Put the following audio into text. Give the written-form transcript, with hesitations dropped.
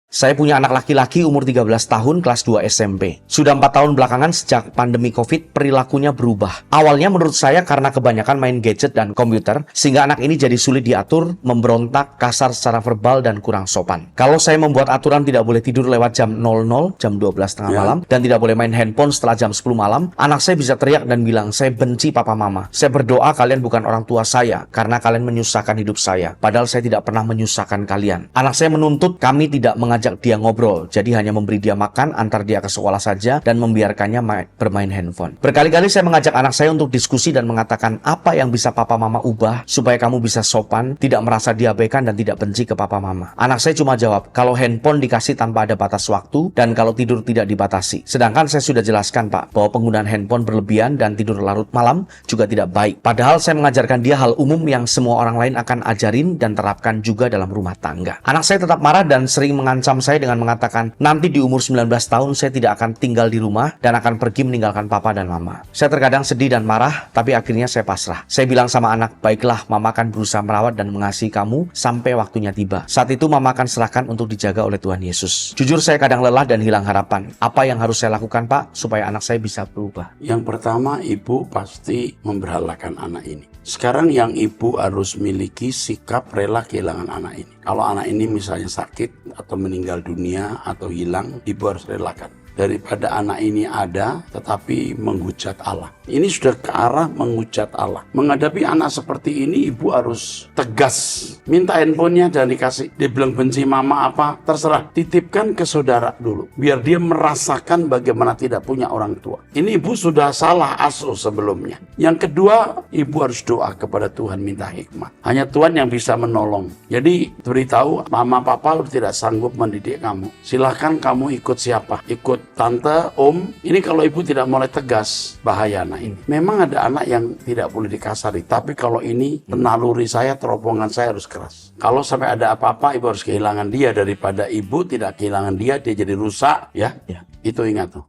Saya punya anak laki-laki umur 13 tahun kelas 2 SMP. Sudah 4 tahun belakangan sejak pandemi COVID, perilakunya berubah. Awalnya menurut saya karena kebanyakan main gadget dan komputer, sehingga anak ini jadi sulit diatur, memberontak, kasar secara verbal, dan kurang sopan. Kalau saya membuat aturan tidak boleh tidur lewat jam 00, jam 12 tengah malam, dan tidak boleh main handphone setelah jam 10 malam, anak saya bisa teriak dan bilang, "Saya benci papa mama. Saya berdoa kalian bukan orang tua saya, karena kalian menyusahkan hidup saya. Padahal saya tidak pernah menyusahkan kalian." Anak saya menuntut kami tidak mengajak dia ngobrol, jadi hanya memberi dia makan, antar dia ke sekolah saja, dan membiarkannya bermain handphone. Berkali-kali saya mengajak anak saya untuk diskusi dan mengatakan apa yang bisa papa mama ubah supaya kamu bisa sopan, tidak merasa diabaikan, dan tidak benci ke papa mama. Anak saya cuma jawab, kalau handphone dikasih tanpa ada batas waktu, dan kalau tidur tidak dibatasi. Sedangkan saya sudah jelaskan, Pak, bahwa penggunaan handphone berlebihan dan tidur larut malam juga tidak baik. Padahal saya mengajarkan dia hal umum yang semua orang lain akan ajarin dan terapkan juga dalam rumah tangga. Anak saya tetap marah dan sering mengancam saya dengan mengatakan, nanti di umur 19 tahun saya tidak akan tinggal di rumah dan akan pergi meninggalkan papa dan mama. Saya terkadang sedih dan marah, tapi akhirnya saya pasrah. Saya bilang sama anak, baiklah, mama akan berusaha merawat dan mengasihi kamu sampai waktunya tiba. Saat itu mama akan serahkan untuk dijaga oleh Tuhan Yesus. Jujur saya kadang lelah dan hilang harapan. Apa yang harus saya lakukan, Pak, supaya anak saya bisa berubah? Yang pertama, ibu pasti memberhalakan anak ini. Sekarang yang ibu harus miliki sikap rela kehilangan anak ini. Kalau anak ini misalnya sakit atau meninggal dunia atau hilang, ibu harus relakan. Daripada anak ini ada tetapi menghujat Allah. Ini sudah ke arah menghujat Allah. Menghadapi anak seperti ini, ibu harus tegas. Minta handphonenya dan dikasih. Dia bilang benci mama apa, terserah. Titipkan ke saudara dulu. Biar dia merasakan bagaimana tidak punya orang tua. Ini ibu sudah salah asuh sebelumnya. Yang kedua, ibu harus doa kepada Tuhan, minta hikmat. Hanya Tuhan yang bisa menolong. Jadi beritahu, mama papa tidak sanggup mendidik kamu. Silahkan kamu ikut siapa? Ikut tante, om. Ini kalau ibu tidak mulai tegas, bahaya anak ini. Memang ada anak yang tidak boleh dikasari, tapi kalau ini naluri saya, terobohan saya harus keras. Kalau sampai ada apa-apa, ibu harus kehilangan dia daripada ibu tidak kehilangan dia, dia jadi rusak, ya. Itu ingat tuh.